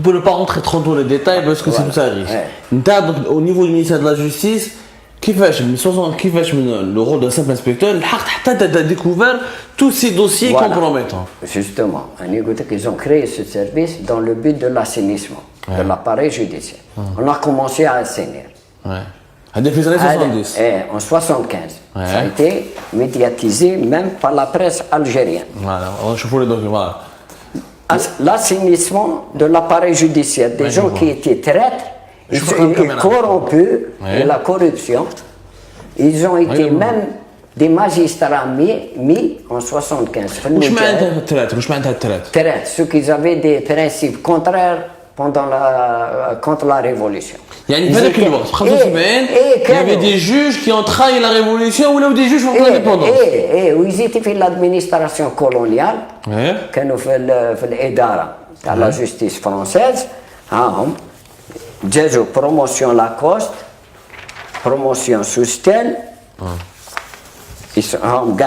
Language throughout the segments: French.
pour ne pas rentrer trop dans les détails parce que c'est tout ça riche. Donc, au niveau du ministère de la Justice, كيفاش من le rôle d'un simple inspecteur حتى tu as découvert tous ces dossiers compromettants. Justement, ils ont créé ce service dans le but de l'assainissement de l'appareil judiciaire. On a commencé à assainir. Depuis les années 70. En 75. Ça a été médiatisé même par la presse algérienne. Voilà, on va les documents. L'assainissement de l'appareil judiciaire, des gens qui étaient traîtres, et corrompus, et la corruption, ils ont été même des magistrats mis en 75. Traîtres, ceux qui avaient des principes contraires contre la révolution. Il y avait des juges qui ont trahi la révolution ou des juges pour l'indépendance. Ils étaient fait l'administration coloniale, qui nous fait l'EDARA, la justice française. J'ai promotion Lacoste, promotion Soustel. Ils sont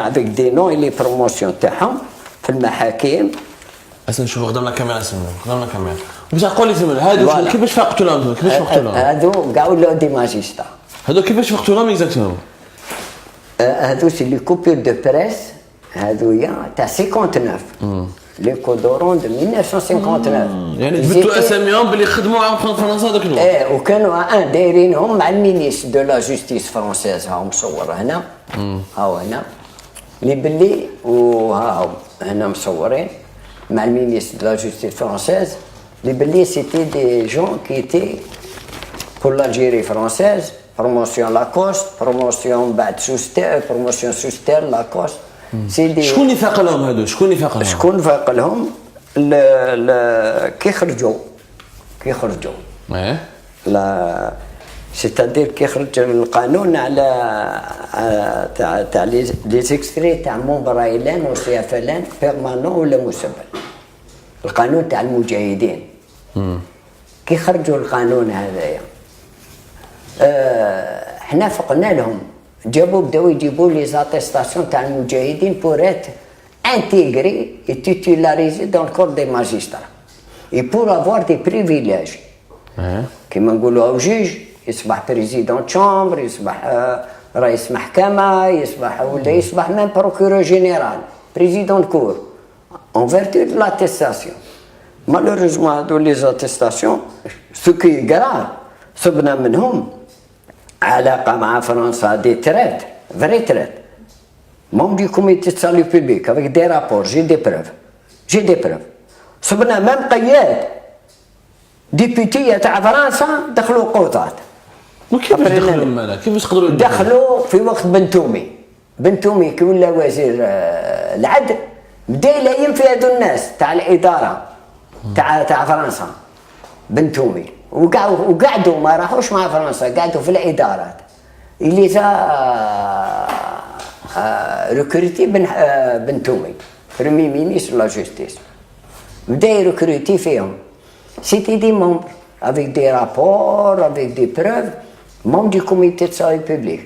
avec des noms et les promotions تاعهم في المحاكم. نشوفوا قدام الكاميرا قدام الكاميرا. باش نقول لك هادو كيفاش فقتوا لهم هادو كاع ولاو دي ماجسترا. هادو كيفاش فقتوا لهم اكزاكتومون؟ هادو سي لي كوبير دو بريس هادويا تاع 59. لي كودورون دو 1959. يعني جبتوا اساميهم باللي خدموا معاهم في فرنسا هذاك الوقت. وكانوا دايرينهم مع المينيس دو لا جوستيس فرونسيز هاهم مصور هنا. هاو هنا. اللي باللي وهاهم هنا مصورين مع المينيس دو لا جوستيس فرونسيز. Les Béliers, c'était des gens qui étaient pour l'Algérie française, promotion Lacoste, promotion Bad Souster, promotion Souster, Lacoste. C'est des. شكون اللي فاق لهم هادو؟ شكون فاق لهم؟ كي خرجوا. لا سيتادير كي خرج القانون على تاع لي زيكستري تاع مونبرايلان وسيافلان بيرمانون ولا مسبل. القانون تاع المجاهدين. كي خرجوا القانون هذايا حنا فقنا لهم بداو يجيبوا لي زاتيستاسيون تاع المجاهدين بور ات انتيغري اي تيتولاريزي دون كور دي ماجسترا اي بور افوار دي بريفيليج كيما نقولوا جوج يصبح بريزيدون شامبر يصبح رئيس محكمه يصبح ميم بروكورور جينيرال بريزيدون كور en vertu de l'attestation. Malheureusement, dans les attestations, ce qui est grave, صبنا منهم علاقة مع فرنسا des traites, vrais traites. Membres du comité de salut public avec des rapports, j'ai des preuves. صبنا même قياد ديبوتية تاع فرنسا دخلوا قوطات. وكيفاش دخلوا مالا؟ كيفاش قدروا دخلوا في وقت بنتومي كي ولا وزير العدل بدا يلايم في هذو الناس تاع الاداره تاع فرنسا بنتومي وقعدوا ما راحوش مع فرنسا قعدوا في الادارات اللي ريكروتي بنتومي بريمي مينيستر لا جوستيس بدا يريكروتي فيهم سيتي دي ممبر avec des rapports avec des preuves membres du comité de salut public.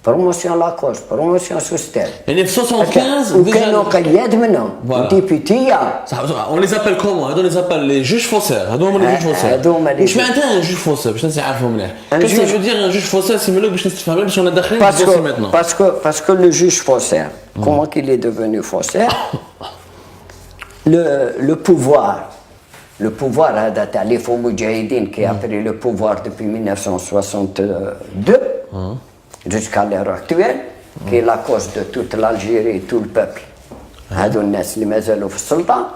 Promotion Lacoste, promotion Soustel. Et en 75, وكانوا قياد منهم ديبوتية. On les appelle comment? On les appelle les juges faussaires. هذوما les juges faussaires. واش معناتها un juge faussaire باش الناس يعرفوا مليح؟ Qu'est-ce que je veux dire un juge faussaire سيمولوج باش نستفهم باش انا داخلين في الدوسي maintenant. Parce que le juge faussaire, comment qu'il est devenu faussaire? Le pouvoir هذا تاع لي فو مجاهدين qui a pris le pouvoir depuis 1962. Jusqu'à l'heure actuelle, qui est la cause de toute l'Algérie et tout le peuple. هادو الناس اللي مازالوا في السلطة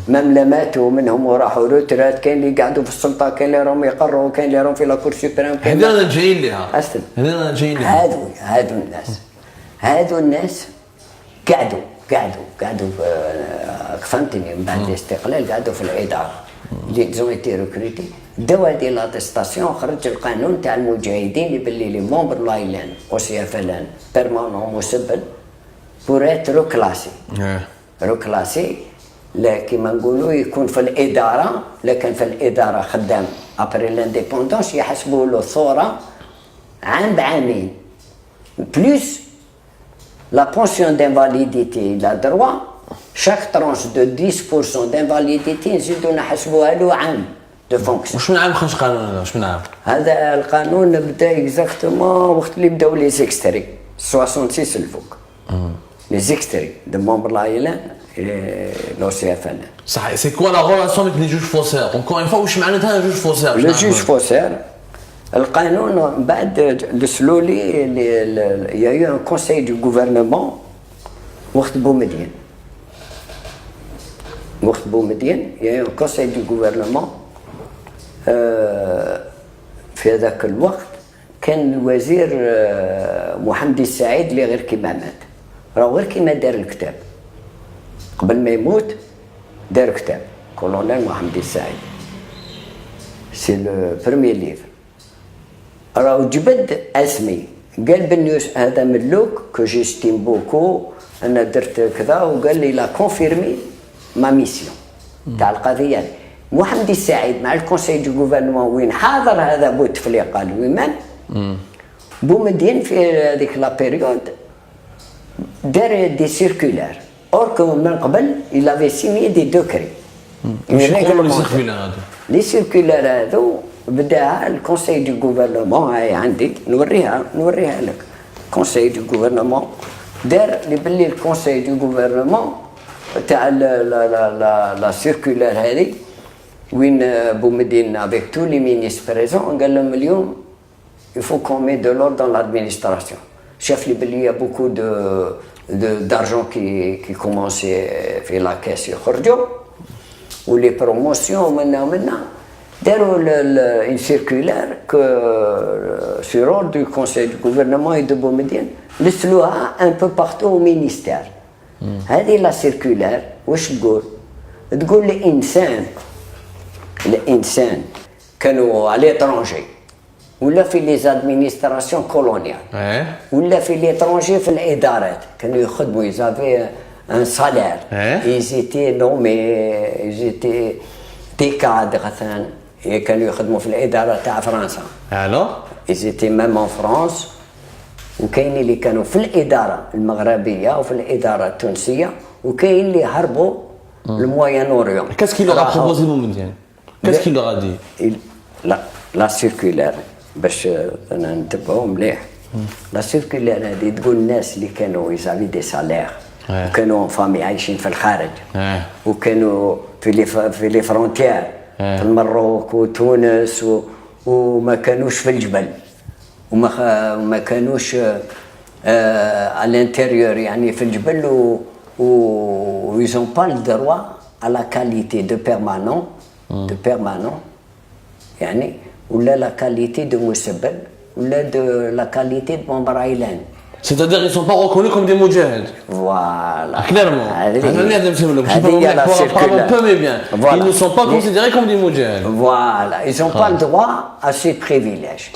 même اللي ماتوا منهم وراحوا روترات كاين اللي قعدوا في السلطة كاين اللي راهم يقروا كاين اللي راهم في لا كور سوبريم هذا جايين لها هادو الناس قعدوا فهمتني من بعد الاستقلال قعدوا في الإدارة اللي زون ايتي ريكروتي دوا دي لاتستاسيون خرج القانون تاع المجاهدين اللي باللي لي ممبر لايلان او سي اف ال ان بيرمانون مسبل بور ات روكلاسي كيما نقولوا يكون في الاداره لكن في الاداره خدام ابري لانديبوندونس يحسبوا له ثوره عام بعامين بلوس لا بونسيون دانفاليديتي لا دروا chaque tranche de 10% d'invalidité نزيدو نحسبوها له عام de fonction. واش من عام خرج قانون هذا؟ واش من عام؟ هذا القانون بدا اكزاكتومون وقت اللي بداو لي زيكستري 66 الفوق. لي زيكستري de membres l'ALN et l'OCFN. صح. C'est quoi la relation avec les juges faussaires? Encore une fois واش معناتها جوج فوسير؟ لو جوج فوسير القانون بعد لسلولي يا يو ان كونساي دو غوفرنمون وقت بومدين يا يو ان كونساي دو غوفرنمون في هذاك الوقت كان الوزير محمد السعيد اللي غير كيما مات راه غير كيما دار الكتاب قبل ما يموت دار كتاب كولونيل محمد السعيد سي لو بروميير ليفر راهو جبد اسمي قال بني هذا ملوك كو جيستيم بوكو انا درت كذا وقال لي لا كونفيرمي ما ميسيون تاع القضيه هذه محمد السعيد مع الكونساي دو غوفرنمون وين حاضر هذا بوتفليقه الويمان بومدين في هذيك لا بيريود دار دي سيركولار اور كو من قبل il avait signé des décrets لي سيركولار هذو بداها الكونساي دو غوفرنمون هاي عندك نوريها لك كونساي دو غوفرنمون دار اللي باللي الكونساي دو غوفرنمون تاع لا سيركولار هذه وين بومدين افيك تو لي مينيستر بريزون قال لهم اليوم il faut qu'on mette de l'ordre dans l'administration شاف لي باللي beaucoup d'argent qui commençait في لا كاس يخرجوا ولي بروموسيون منا داروا une circulaire que sur ordre du conseil du gouvernement et de Boumediene لسلوها un peu partout au ministère. هذه لا سيركولار واش تقول الانسان كانوا على ليترونجي ولا في لي زادمينستراسيون كولونيال ولا في ليترونجي في الادارات كانوا يخدموا يزافي ان سالير ايزيتي نومي ايزيتي دي كادر مثلا كانوا يخدموا في الاداره تاع فرنسا الو ايزيتي ميم ان فرانس وكاين اللي كانوا في الاداره المغربيه وفي الاداره التونسيه وكاين اللي هربوا الموين اوريون. Qu'est-ce qu'il leur a proposé Boumediene? Qu'est-ce qu'il leur a dit? لا سيركولار باش انا نتبعو مليح. لا سيركولار هذه تقول الناس اللي كانوا يزافي دي سالير وكانوا فامي عايشين في الخارج وكانوا في لي فرونتيير في المروك وتونس وما كانوش في الجبل وما كانوش à l'intérieur يعني في الجبل و ils ont pas le droit à la qualité de permanent يعني ولا la qualité de مسبل ولا de la qualité de membre عيلان. C'est-à-dire ils sont pas reconnus comme des moudjahid. Voilà. Clairement. Peu mais bien. Voilà. Ils ne sont pas considérés comme des moudjahid. Voilà. Ils n'ont pas le droit à ces privilèges.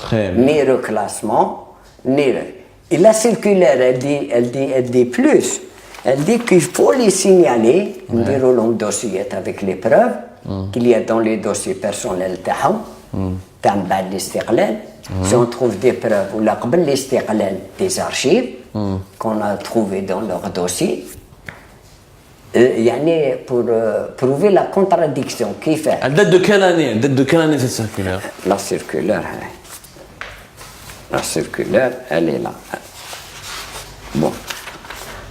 Ni reclassement, ni... Et la circulaire, elle dit plus. Elle dit qu'il faut les signaler, نديروا لهم دوسيات avec les preuves qu'il y a dans les dossiers personnels تاعهم تاع بعد الاستقلال. Si on trouve des preuves ou la قبل الاستقلال des archives qu'on a trouvées dans leur dossier يعني pour prouver la contradiction كيف. Elle date de quelle année? Elle date de quelle année cette circulaire? La circulaire, elle est là. Bon.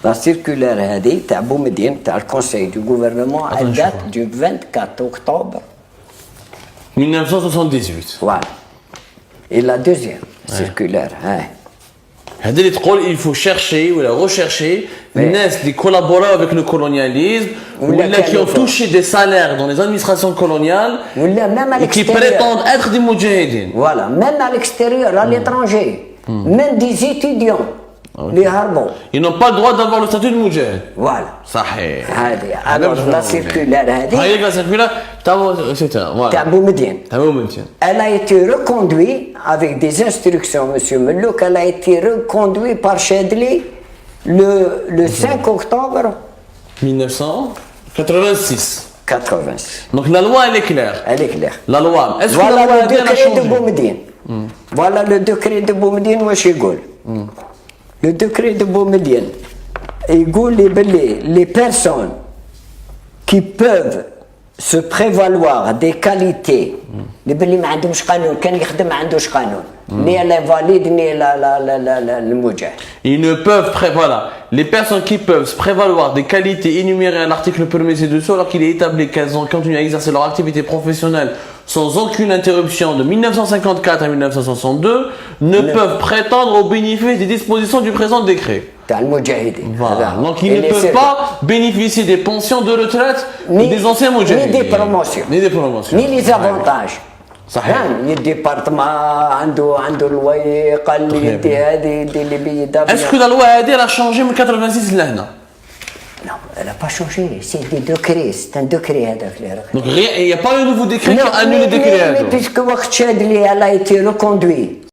La circulaire هذه تاع بومدين تاع الكونساي دو غوفرنمون elle date du 24 octobre 1978. Voilà. Et la deuxième circulaire, هذه اللي تقول il faut chercher ou rechercher الناس اللي collaboraient avec le colonialisme ولا qui ont touché des salaires dans les administrations coloniales et qui prétendent être des moudjahidines. Voilà, même à l'extérieur, à l'étranger, même des étudiants. اللي هربوا. Ils n'ont pas le droit d'avoir le statut de moudjahid. Voilà. صحيح. هذه alors la circulaire هذه. هاي la circulaire تاع بومدين. Elle a été reconduite avec des instructions monsieur Melouk, elle a été reconduite par Chadli le 5 octobre 1986. 86. Donc la loi elle est claire. Elle est claire. La loi. Est-ce voilà que la loi le décret de Boumediene. Voilà le décret de Boumediene واش يقول. Le décret de Boumediene يقول لي باللي les personnes qui peuvent se prévaloir des qualités اللي ما عندهمش قانون كان يخدم ما عندوش قانون ni la valide ni le mujah. Ils ne peuvent voilà, les personnes qui peuvent se prévaloir des qualités énumérées à l'article 1er ci-dessous alors qu'il est établi qu'elles ont continué à exercer leur activité professionnelle sans aucune interruption de 1954 à 1962 ne peuvent prétendre au bénéfice des dispositions du présent décret. Voilà. Donc ils ne peuvent pas bénéficier des pensions de retraite des anciens moudjahidines. Ni des promotions. Ni des promotions. Ni les avantages. صحيح. الديبارتمون عنده لواي قال لي يدي هذه يدي لي بيدا. Est-ce que la loi هذه elle a changé من 86 لهنا؟ Non, elle n'a pas changé. C'est des décrets. C'est un décret هذاك اللي راك. Donc il n'y a pas un nouveau décret qui annule le décret. Mais puisque وقت شاد لي elle a été reconduite.